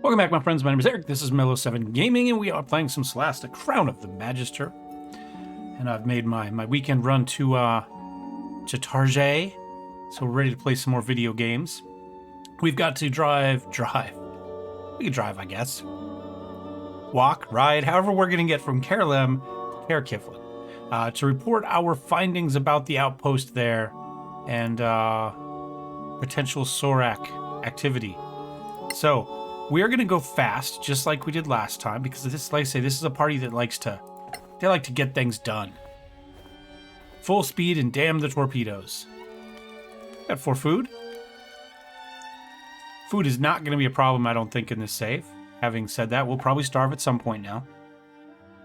Welcome back, my friends. My name is Eric. This is Mellow7 Gaming, and we are playing some Solasta, Crown of the Magister. And I've made my weekend run to Tarjay, so we're ready to play some more video games. We've got to drive. We can drive, I guess. Walk, ride, however we're going to get from Kerlem to Cairkiflin, to report our findings about the outpost there and potential Sorak activity. So we are going to go fast, just like we did last time, because this, like I say, this is a party that like to get things done. Full speed and damn the torpedoes. Got 4 food. Food is not going to be a problem, I don't think, in this save. Having said that, we'll probably starve at some point now.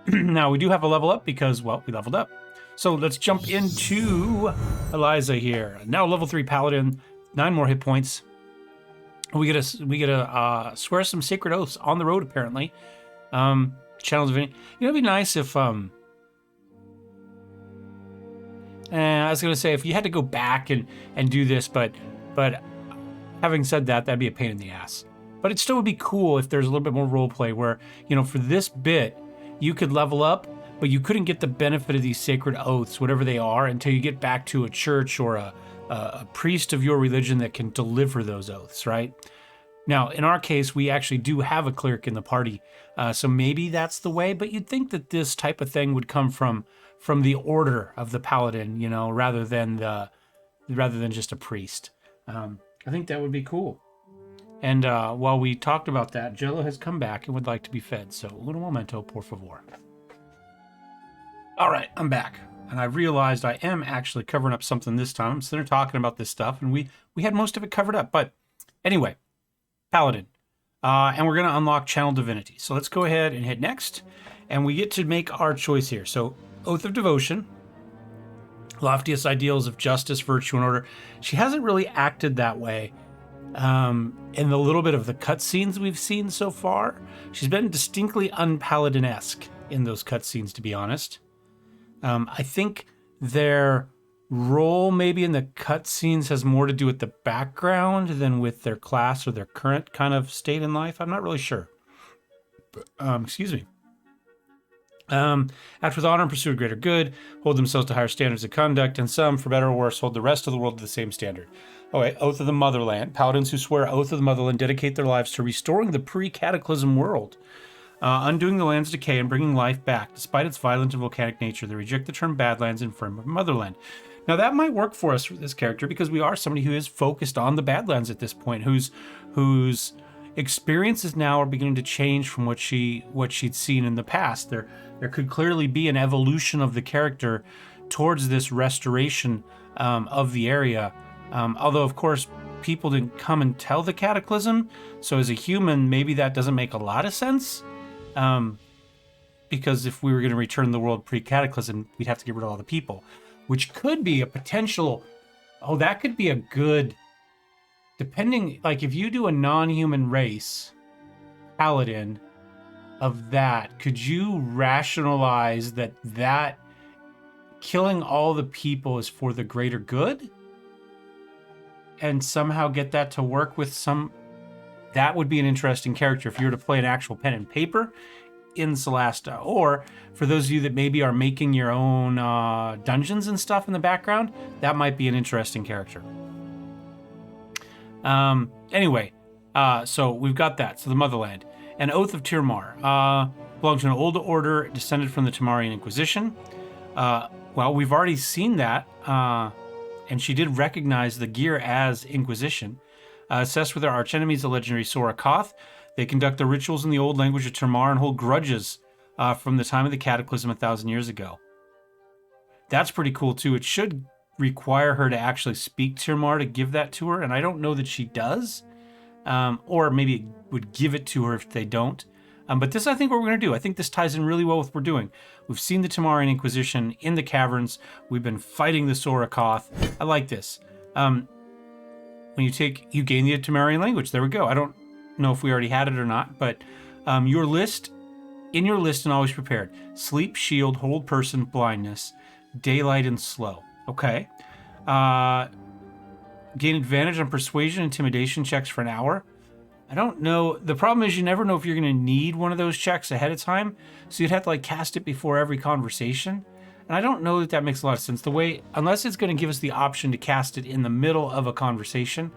Now, we do have a level up because, well, we leveled up. So let's jump into Eliza here. Now level 3 Paladin, 9 more hit points. We get to swear some sacred oaths on the road, apparently. Channels of any. It'd be nice if I was gonna say if you had to go back and do this, but having said that, that'd be a pain in the ass. But it still would be cool if there's a little bit more role play where, you know, for this bit you could level up, but you couldn't get the benefit of these sacred oaths, whatever they are, until you get back to a church or a priest of your religion that can deliver those oaths, right? Now, in our case, we actually do have a cleric in the party, so maybe that's the way, but you'd think that this type of thing would come from the order of the paladin, you know, rather than just a priest. I think that would be cool. And while we talked about that, Jello has come back and would like to be fed, so un momento, por favor. All right, I'm back. And I realized I am actually covering up something this time. I'm sitting there talking about this stuff, and we had most of it covered up. But anyway, Paladin. And we're going to unlock Channel Divinity. So let's go ahead and hit next. And we get to make our choice here. So, Oath of Devotion. Loftiest ideals of justice, virtue, and order. She hasn't really acted that way in the little bit of the cutscenes we've seen so far. She's been distinctly un-Paladin-esque in those cutscenes, to be honest. I think their role maybe in the cutscenes has more to do with the background than with their class or their current kind of state in life. I'm not really sure. Excuse me. Act with honor and pursue a greater good, hold themselves to higher standards of conduct, and some, for better or worse, hold the rest of the world to the same standard. Okay, Oath of the Motherland. Paladins who swear Oath of the Motherland dedicate their lives to restoring the pre-cataclysm world. Undoing the land's decay and bringing life back. Despite its violent and volcanic nature, they reject the term Badlands and affirm Motherland. Now that might work for us for this character because we are somebody who is focused on the Badlands at this point, whose experiences now are beginning to change from what she'd seen in the past. There could clearly be an evolution of the character towards this restoration of the area. Although, of course, people didn't come and tell the cataclysm, so as a human, maybe that doesn't make a lot of sense. Because if we were going to return the world pre-cataclysm, we'd have to get rid of all the people, which could be a potential. Oh, that could be a good. Depending, like if you do a non-human race paladin of that, could you rationalize that killing all the people is for the greater good, and somehow get that to work with some? That would be an interesting character if you were to play an actual pen and paper in Solasta. Or for those of you that maybe are making your own dungeons and stuff in the background, that might be an interesting character. Anyway, so we've got that. So the Motherland. An Oath of Tirmar. Belonged to an old order descended from the Tamarian Inquisition. Well, we've already seen that. And she did recognize the gear as Inquisition. Assessed with their archenemies, the legendary Soraks. They conduct their rituals in the old language of Tirmar and hold grudges from the time of the Cataclysm 1,000 years ago. That's pretty cool, too. It should require her to actually speak Tirmar to give that to her, and I don't know that she does. Or maybe it would give it to her if they don't. But this, I think, what we're going to do. I think this ties in really well with what we're doing. We've seen the Tamarian Inquisition in the caverns. We've been fighting the Soraks. I like this. When you gain the Tamarian language. There we go. I don't know if we already had it or not, but in your list and always prepared. Sleep, shield, hold person, blindness, daylight, and slow. Okay. Gain advantage on persuasion, intimidation checks for an hour. I don't know. The problem is you never know if you're going to need one of those checks ahead of time. So you'd have to like cast it before every conversation. And I don't know that that makes a lot of sense. The way, unless it's going to give us the option to cast it in the middle of a conversation,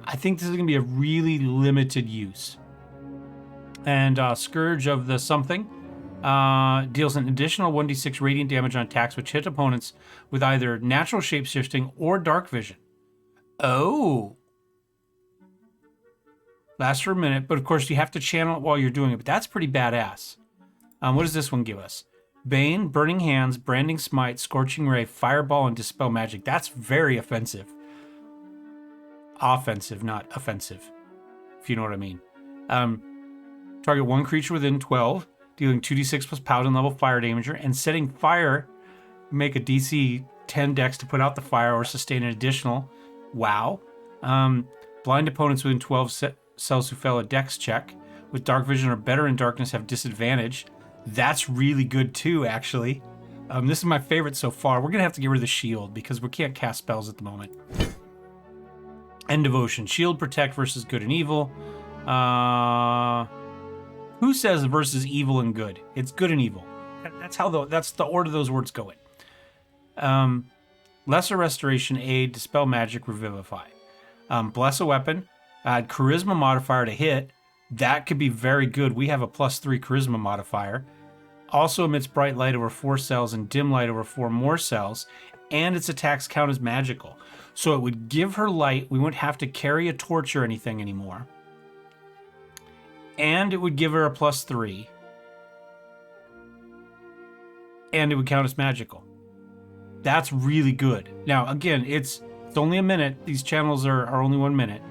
I think this is going to be a really limited use. And Scourge of the Something deals an additional 1d6 radiant damage on attacks which hit opponents with either natural shapeshifting or dark vision. Oh. Lasts for a minute, but of course you have to channel it while you're doing it. But that's pretty badass. What does this one give us? Bane, Burning Hands, Branding Smite, Scorching Ray, Fireball, and Dispel Magic. That's very offensive. Offensive, not offensive, if you know what I mean. Target one creature within 12, dealing 2d6 plus Paladin level fire damager, and setting fire, make a DC 10 dex to put out the fire or sustain an additional. Wow. Blind opponents within 12 cells who fail a dex check with dark vision or better in darkness have disadvantage. That's really good too, actually. This is my favorite so far. We're going to have to get rid of the shield because we can't cast spells at the moment. And Devotion. Shield, protect versus good and evil. Who says versus evil and good? It's good and evil. That's the order those words go in. Lesser Restoration, Aid, Dispel Magic, Revivify. Bless a weapon. Add Charisma modifier to hit. That could be very good. We have a +3 Charisma modifier. Also emits bright light over 4 cells and dim light over 4 more cells. And its attacks count as magical. So it would give her light. We wouldn't have to carry a torch or anything anymore. And it would give her a +3. And it would count as magical. That's really good. Now, again, it's only a minute. These channels are only 1 minute.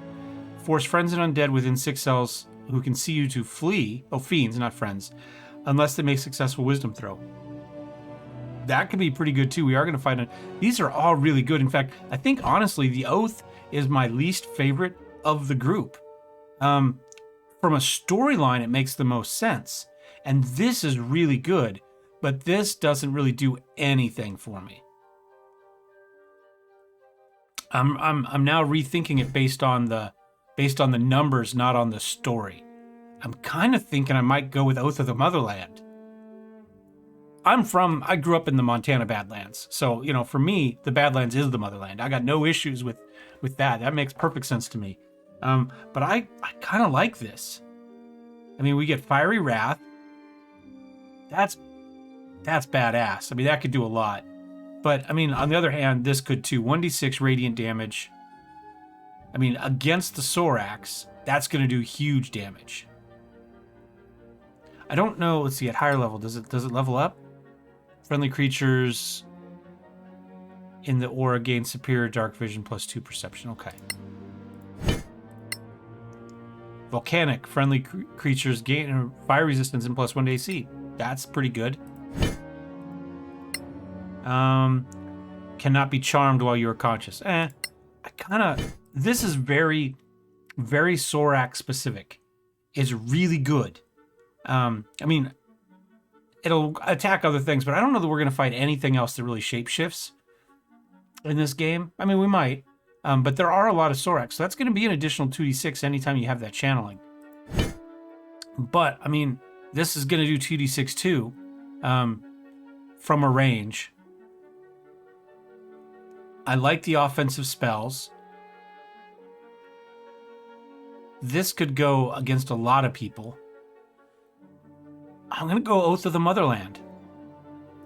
Force friends and undead within 6 cells who can see you to flee. Oh, fiends, not friends. Unless they make successful wisdom throw. That could be pretty good too. We are going to find it. These are all really good. In fact, I think honestly, the Oath is my least favorite of the group. From a storyline, it makes the most sense. And this is really good, but this doesn't really do anything for me. I'm now rethinking it based on the numbers, not on the story. I'm kind of thinking I might go with Oath of the Motherland. I grew up in the Montana Badlands. So, you know, for me, the Badlands is the motherland. I got no issues with that. That makes perfect sense to me. But I kind of like this. I mean, we get Fiery Wrath. That's badass. I mean, that could do a lot. But, I mean, on the other hand, this could too. 1d6 radiant damage. I mean, against the Soraks, that's going to do huge damage. I don't know. Let's see, at higher level, does it level up? Friendly creatures in the aura gain superior dark vision +2 perception. Okay. Volcanic. Friendly creatures gain fire resistance and +1 to AC. That's pretty good. Cannot be charmed while you are conscious. This is very, very Sorak specific. It's really good. I mean, it'll attack other things, but I don't know that we're going to fight anything else that really shapeshifts in this game. I mean, we might, but there are a lot of Soraks, so that's going to be an additional 2d6 anytime you have that channeling. But, I mean, this is going to do 2d6 too, from a range. I like the offensive spells. This could go against a lot of people. I'm going to go Oath of the Motherland.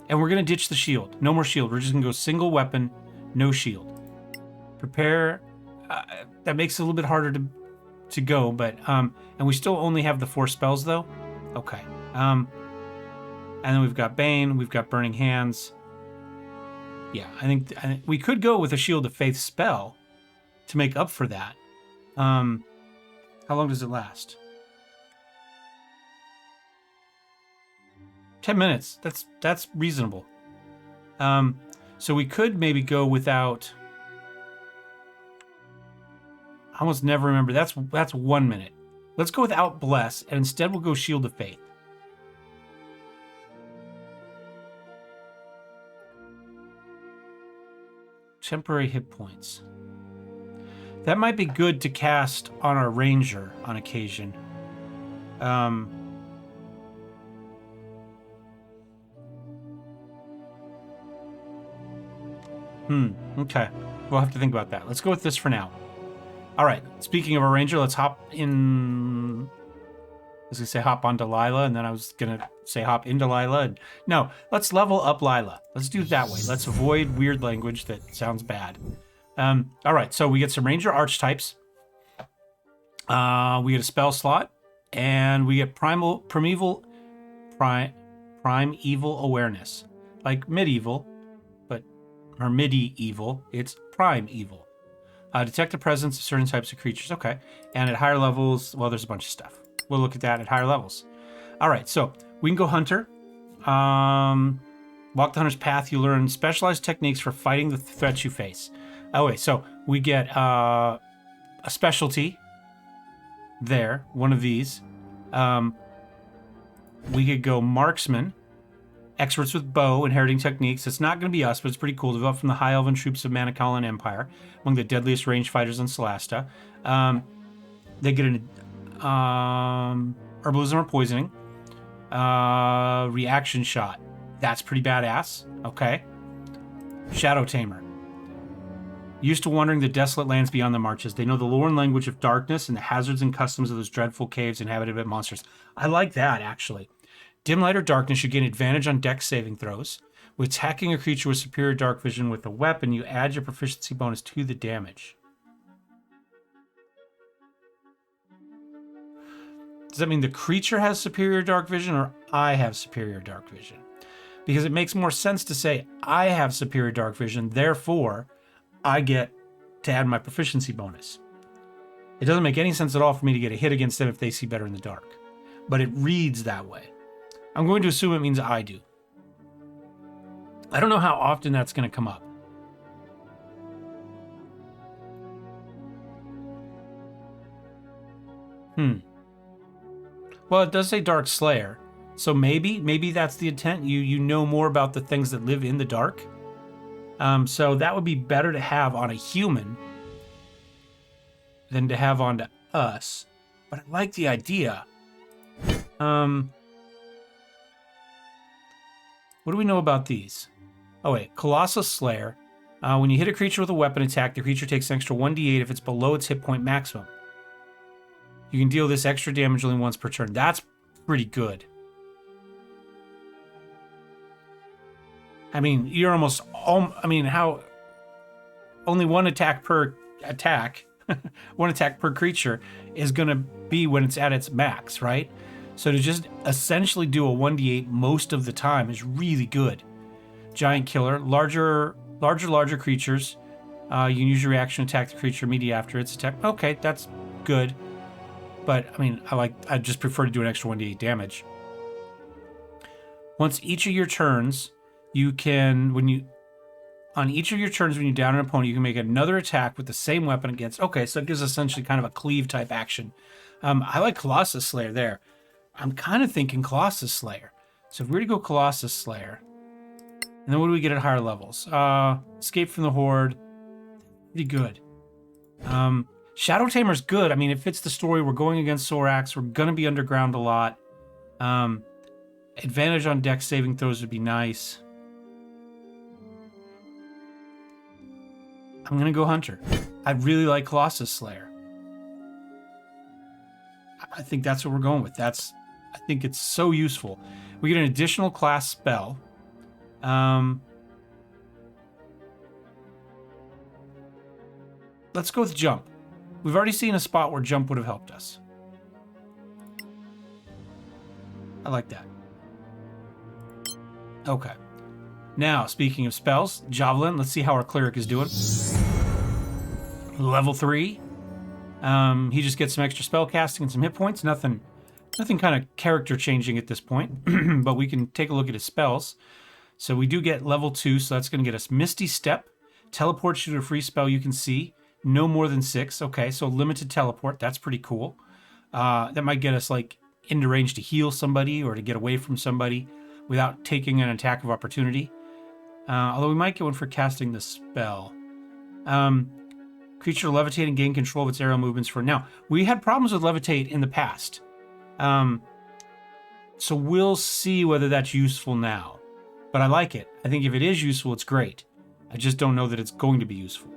And we're going to ditch the shield. No more shield. We're just going to go single weapon, no shield. Prepare. That makes it a little bit harder to go, but... and we still only have the 4 spells, though? Okay. And then we've got Bane. We've got Burning Hands. Yeah, I think we could go with a Shield of Faith spell to make up for that. How long does it last? 10 minutes. That's reasonable. So we could maybe go without... I almost never remember. That's 1 minute. Let's go without Bless, and instead we'll go Shield of Faith. Temporary hit points. That might be good to cast on our ranger on occasion. Okay. We'll have to think about that. Let's go with this for now. All right. Speaking of a ranger, let's hop in. I was going to say hop on Delilah, and then I was going to say hop in Delilah. And no, let's level up Lila. Let's do it that way. Let's avoid weird language that sounds bad. All right. So we get some ranger archetypes. We get a spell slot, and we get primeval awareness. Like medieval, or medieval, it's primeval. Detect the presence of certain types of creatures. Okay. And at higher levels, well, there's a bunch of stuff. We'll look at that at higher levels. All right, so we can go hunter. Walk the hunter's path. You learn specialized techniques for fighting the threats you face. Okay, so we get a specialty there, one of these. We could go marksman, experts with bow, inheriting techniques. It's not going to be us, but it's pretty cool. Developed from the high elven troops of Manicalan Empire, among the deadliest ranged fighters on Solasta. They get an herbalism or poisoning, reaction shot. That's pretty badass. Okay. Shadow Tamer. Used to wandering the desolate lands beyond the marches. They know the lore and language of darkness and the hazards and customs of those dreadful caves inhabited by monsters. I like that, actually. Dim light or darkness, you gain advantage on dex saving throws. With attacking a creature with superior dark vision with a weapon, you add your proficiency bonus to the damage. Does that mean the creature has superior dark vision or I have superior dark vision? Because it makes more sense to say I have superior dark vision, therefore I get to add my proficiency bonus. It doesn't make any sense at all for me to get a hit against them if they see better in the dark. But it reads that way. I'm going to assume it means I do. I don't know how often that's going to come up. Well, it does say Dark Slayer, so maybe that's the intent. You know more about the things that live in the dark. So that would be better to have on a human than to have on to us. But I like the idea. What do we know about these? Oh wait, Colossus Slayer. When you hit a creature with a weapon attack, the creature takes an extra 1d8 if it's below its hit point maximum. You can deal this extra damage only once per turn. That's pretty good. I mean, you're almost... how... Only one attack per attack. One attack per creature is going to be when it's at its max, right? So to just essentially do a 1d8 most of the time is really good. Giant Killer. Larger creatures. You can use your reaction to attack the creature immediately after its attack. Okay, that's good. But, I mean, I just prefer to do an extra 1d8 damage. Once each of your turns, you can, on each of your turns when you down an opponent, you can make another attack with the same weapon against, okay, so it gives essentially kind of a cleave type action. I like Colossus Slayer there. I'm kind of thinking Colossus Slayer. So if we were to go Colossus Slayer, and then what do we get at higher levels? Escape from the Horde, pretty good. Shadow Tamer's good. I mean, it fits the story. We're going against Soraks. We're going to be underground a lot. Advantage on dex saving throws would be nice. I'm going to go Hunter. I really like Colossus Slayer. I think that's what we're going with. I think it's so useful. We get an additional class spell. Let's go with Jump. We've already seen a spot where Jump would have helped us. I like that. Okay. Now, speaking of spells, Javelin. Let's see how our Cleric is doing. Level 3. He just gets some extra spell casting and some hit points. Nothing kind of character changing at this point. But we can take a look at his spells. So we do get level 2, so that's going to get us Misty Step. Teleports you to a free spell you can see. No more than 6. Okay, so limited teleport. That's pretty cool. That might get us like into range to heal somebody or to get away from somebody without taking an attack of opportunity. Although we might get one for casting the spell. Creature levitate and gain control of its arrow movements for now. We had problems with levitate in the past. So we'll see whether that's useful now. But I like it. I think if it is useful, it's great. I just don't know that it's going to be useful.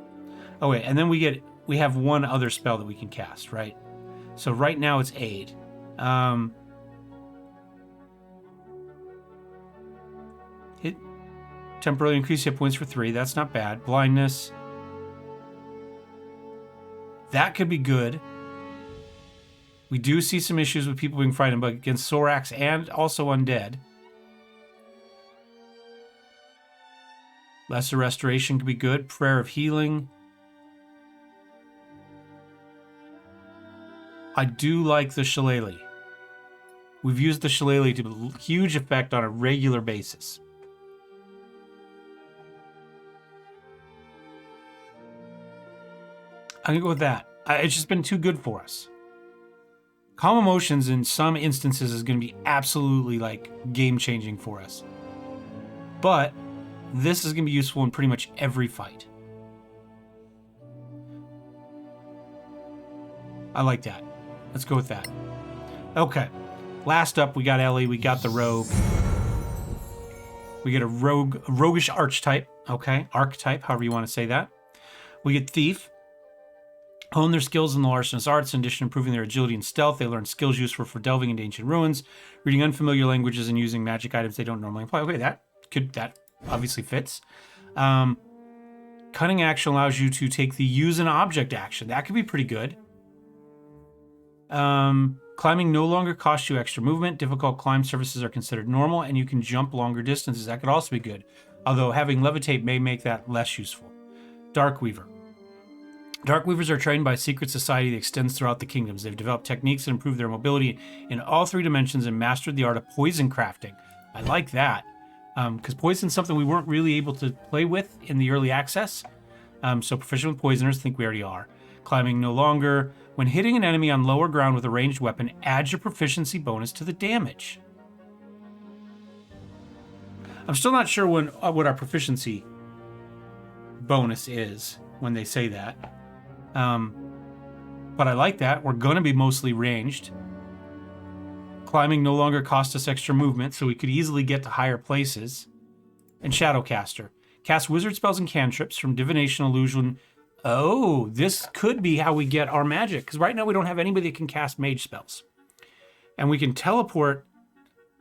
Oh wait, and then we have one other spell that we can cast, right? So right now it's aid. Hit temporarily increase hit points for 3. That's not bad. Blindness. That could be good. We do see some issues with people being frightened, but against Soraks and also undead. Lesser restoration could be good. Prayer of healing. I do like the shillelagh. We've used the shillelagh to huge effect on a regular basis. I'm gonna go with that. It's just been too good for us. Calm emotions in some instances is going to be absolutely like game-changing for us. But this is going to be useful in pretty much every fight. I like that. Let's go with that. Okay. Last up, we got Ellie. We got the rogue. We get a roguish archetype. Okay. Archetype, however you want to say that. We get thief. Hone their skills in the larcenous arts. In addition to improving their agility and stealth, they learn skills useful for delving into ancient ruins, reading unfamiliar languages, and using magic items they don't normally employ. Okay, that obviously fits. Cunning action allows you to take the use an object action. That could be pretty good. Climbing no longer costs you extra movement. Difficult climb surfaces are considered normal, and you can jump longer distances. That could also be good, although having levitate may make that less useful. Darkweaver. Darkweavers are trained by a secret society that extends throughout the kingdoms. They've developed techniques that improve their mobility in all 3 dimensions and mastered the art of poison crafting. I like that, because poison's something we weren't really able to play with in the early access. So proficient with poisoners, I think we already are. Climbing no longer. When hitting an enemy on lower ground with a ranged weapon, add your proficiency bonus to the damage. I'm still not sure what our proficiency bonus is when they say that. But I like that. We're going to be mostly ranged. Climbing no longer costs us extra movement, so we could easily get to higher places. And Shadowcaster. Cast wizard spells and cantrips from divination, illusion. Oh, this could be how we get our magic, because right now we don't have anybody that can cast mage spells. And we can teleport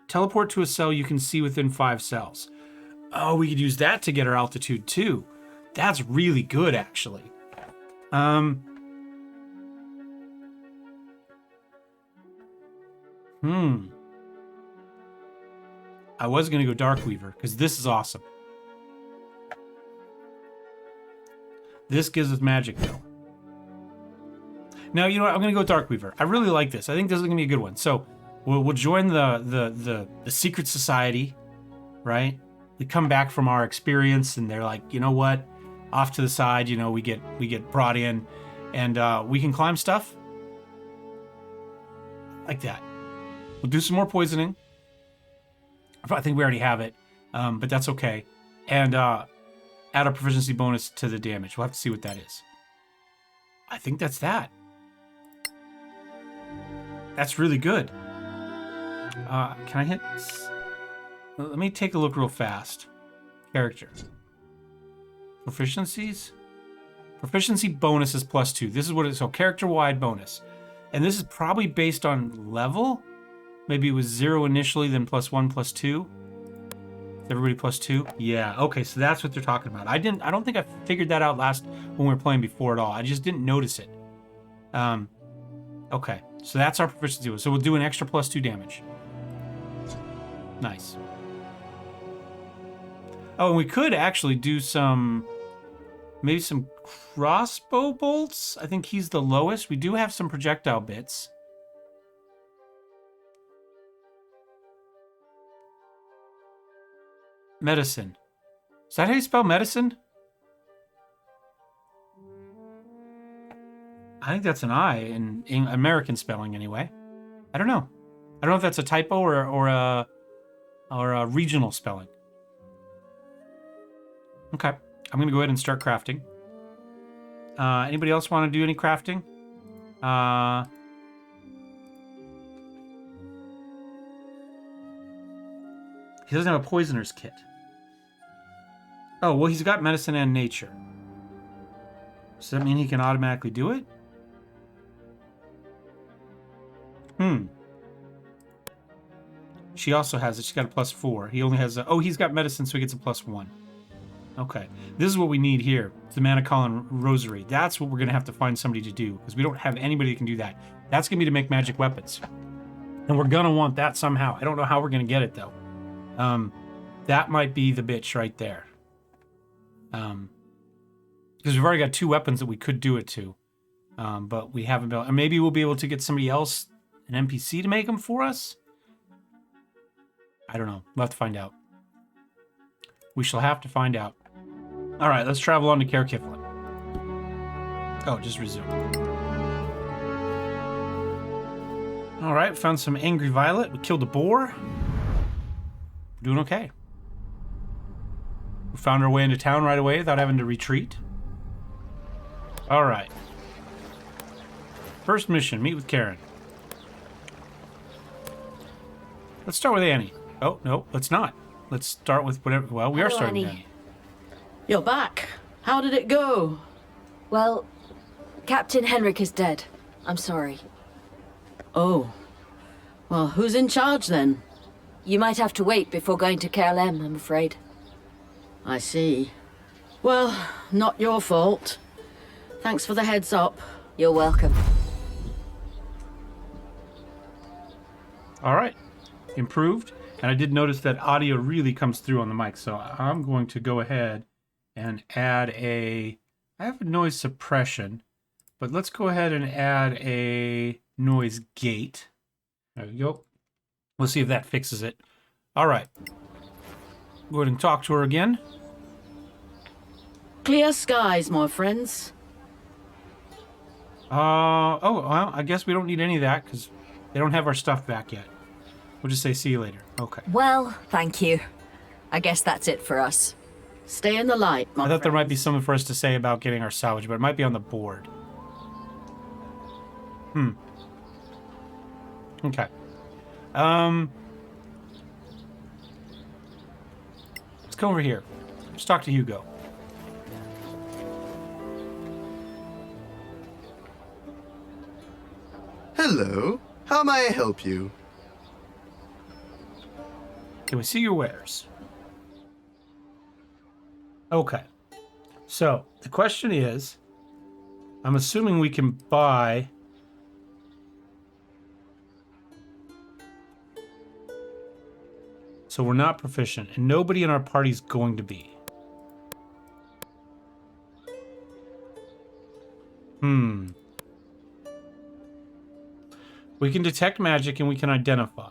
to a cell you can see within 5 cells. Oh, we could use that to get our altitude too. That's really good, actually. I was going to go Darkweaver, because this is awesome. This gives us magic, though. Now, you know what? I'm going to go Darkweaver. I really like this. I think this is going to be a good one. So, we'll join the secret society, right? We come back from our experience, and they're like, you know what? Off to the side, we get brought in, and we can climb stuff. Like that. We'll do some more poisoning. I think we already have it, but that's okay. And add a proficiency bonus to the damage. We'll have to see what that is. I think that's that. That's really good. Can I hit? Let me take a look real fast. Character. Proficiencies? Proficiency bonus is +2. This is what it is. So character-wide bonus. And this is probably based on level. Maybe it was 0 initially, then +1, +2. Is everybody +2? Yeah, okay, so that's what they're talking about. I don't think I figured that out last when we were playing before at all. I just didn't notice it. Okay, so that's our proficiency. So we'll do an extra +2 damage. Nice. Oh, and we could actually do maybe some crossbow bolts. I think he's the lowest. We do have some projectile bits. Medicine. Is that how you spell medicine? I think that's an I in American spelling anyway. I don't know. I don't know if that's a typo or a regional spelling. Okay. I'm going to go ahead and start crafting. Anybody else want to do any crafting? He doesn't have a poisoner's kit. Oh, well, he's got medicine and nature. Does that mean he can automatically do it? She also has it. She's got a +4. He only has a... Oh, he's got medicine, so he gets a +1. Okay. This is what we need here. It's the Mana Calling Rosary. That's what we're going to have to find somebody to do, because we don't have anybody that can do that. That's going to be to make magic weapons. And we're going to want that somehow. I don't know how we're going to get it, though. That might be the bitch right there. Because we've already got 2 weapons that we could do it to. But we haven't been... Maybe we'll be able to get somebody else, an NPC, to make them for us? I don't know. We'll have to find out. We shall have to find out. All right, let's travel on to Caer Kiflin. Oh, just resume. All right, found some Angry Violet. We killed a boar. We're doing okay. We found our way into town right away without having to retreat. All right. First mission, meet with Karen. Let's start with Annie. Oh, no, let's not. Let's start with whatever... Well, we are starting with Annie. You're back. How did it go? Well, Captain Henrik is dead. I'm sorry. Oh. Well, who's in charge then? You might have to wait before going to KLM, I'm afraid. I see. Well, not your fault. Thanks for the heads up. You're welcome. All right. Improved. And I did notice that audio really comes through on the mic, so I'm going to go ahead and add a... I have a noise suppression, but let's go ahead and add a noise gate. There we go. We'll see if that fixes it. All right. Go ahead and talk to her again. Clear skies, my friends. Oh, well, I guess we don't need any of that because they don't have our stuff back yet. We'll just say see you later. Okay. Well, thank you. I guess that's it for us. Stay in the light, my I thought there friends. might be something for us to say about getting our salvage, but it might be on the board. Okay. Let's go over here. Let's talk to Hugo. Hello. How may I help you? Can we see your wares? Okay. So, the question is, I'm assuming we can buy... So we're not proficient, and nobody in our party's going to be. We can detect magic and we can identify.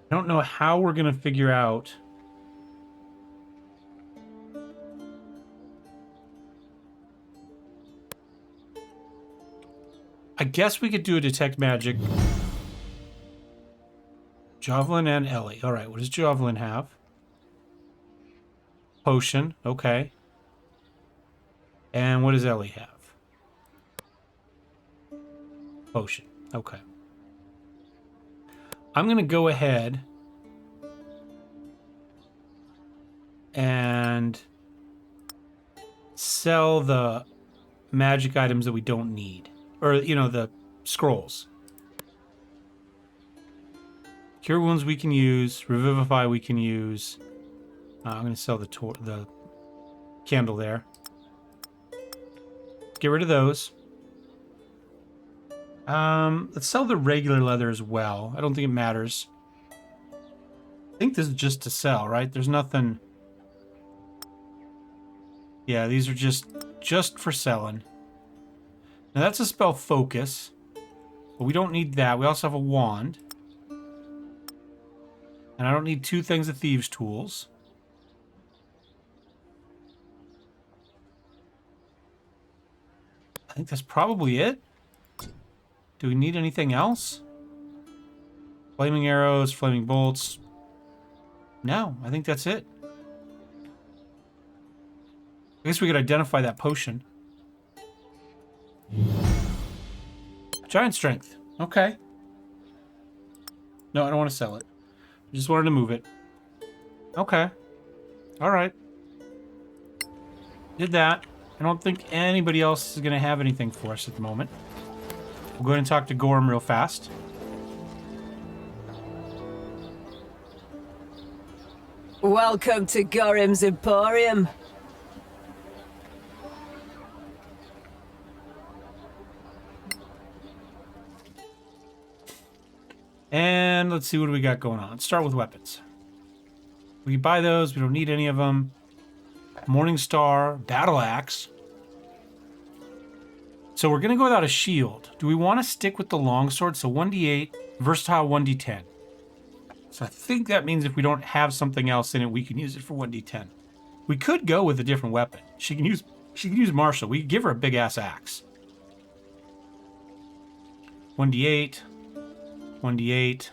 I don't know how we're going to figure out... I guess we could do a detect magic. Javelin and Ellie. All right, what does Javelin have? Potion. Okay. And what does Ellie have? Potion. Okay. I'm going to go ahead and sell the magic items that we don't need. Or, you know, the scrolls. Cure wounds we can use. Revivify we can use. I'm going to sell the candle there. Get rid of those. Let's sell the regular leather as well. I don't think it matters. I think this is just to sell, right? There's nothing... Yeah, these are just for selling. Now that's a spell focus. But we don't need that. We also have a wand. And I don't need 2 things of thieves' tools. I think that's probably it. Do we need anything else? Flaming arrows, flaming bolts. No, I think that's it. I guess we could identify that potion. Giant strength. Okay. No, I don't want to sell it. I just wanted to move it. Okay. Alright. Did that. I don't think anybody else is going to have anything for us at the moment. We'll go ahead and talk to Gorm real fast. Welcome to Gorim's Emporium. And let's see what we got going on. Let's start with weapons. We can buy those. We don't need any of them. Morningstar, battle axe. So we're going to go without a shield. Do we want to stick with the longsword? So 1d8, versatile 1d10. So I think that means if we don't have something else in it, we can use it for 1d10. We could go with a different weapon. She can use martial. We could give her a big ass axe. 1d8. 1d8.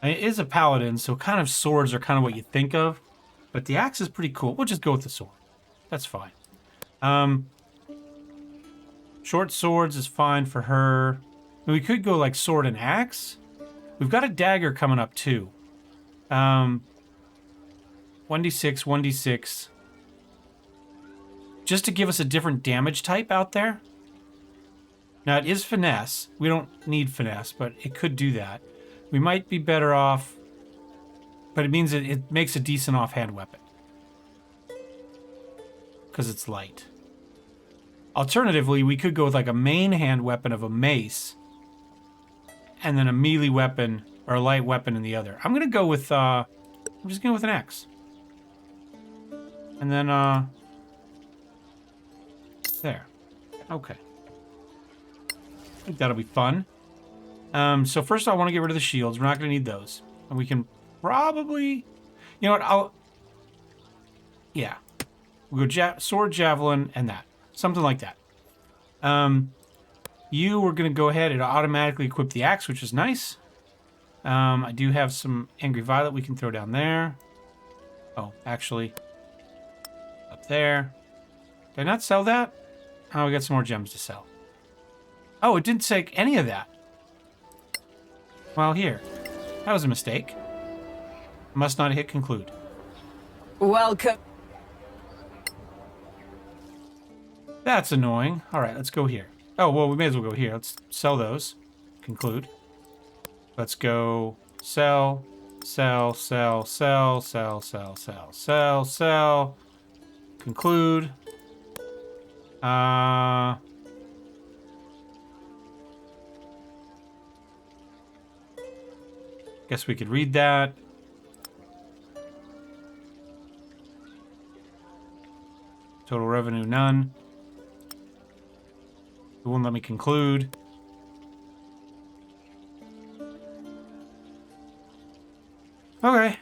It is a paladin, so kind of swords are kind of what you think of. But the axe is pretty cool. We'll just go with the sword. That's fine. Short swords is fine for her. We could go like sword and axe. We've got a dagger coming up too. 1d6, 1d6. Just to give us a different damage type out there. Now it is finesse. We don't need finesse, but it could do that. We might be better off, but it means it makes a decent offhand weapon. Because it's light. Alternatively, we could go with like a main hand weapon of a mace, and then a melee weapon or a light weapon in the other. I'm gonna go with I'm just going with an axe. And then there. Okay. I think that'll be fun. So first I want to get rid of the shields. We're not going to need those. And we can probably... You know what? Yeah. We'll go sword, javelin, and that. Something like that. We're going to go ahead and automatically equip the axe, which is nice. I do have some Angry Violet we can throw down there. Oh, actually. Up there. Did I not sell that? Oh, we got some more gems to sell. Oh, it didn't take any of that. Well, here. That was a mistake. Must not hit conclude. Welcome. That's annoying. All right, let's go here. Oh, well, we may as well go here. Let's sell those. Conclude. Let's go sell, sell, sell, sell, sell, sell, sell, sell, sell. Conclude. Guess we could read that. Total revenue, none. It won't let me conclude. Okay.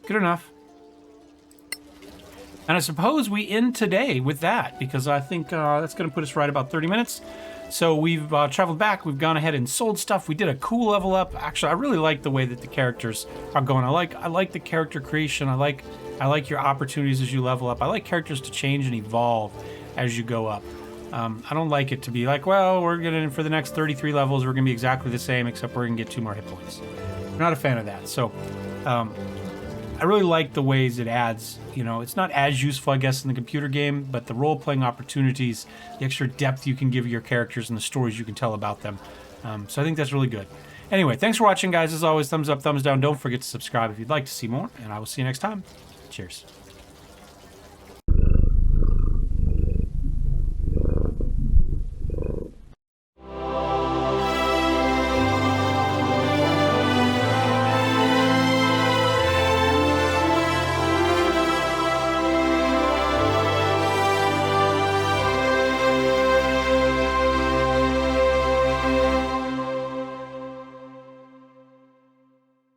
Good enough. And I suppose we end today with that, because I think that's going to put us right about 30 minutes. So we've traveled back. We've gone ahead and sold stuff. We did a cool level up. Actually, I really like the way that the characters are going. I like the character creation. I like your opportunities as you level up. I like characters to change and evolve as you go up. I don't like it to be like, well, we're going to, for the next 33 levels, we're going to be exactly the same, except we're going to get 2 more hit points. I'm not a fan of that. So I really like the ways it adds, it's not as useful, I guess, in the computer game, but the role-playing opportunities, the extra depth you can give your characters and the stories you can tell about them. So I think that's really good. Anyway, thanks for watching, guys. As always, thumbs up, thumbs down. Don't forget to subscribe if you'd like to see more, and I will see you next time. Cheers.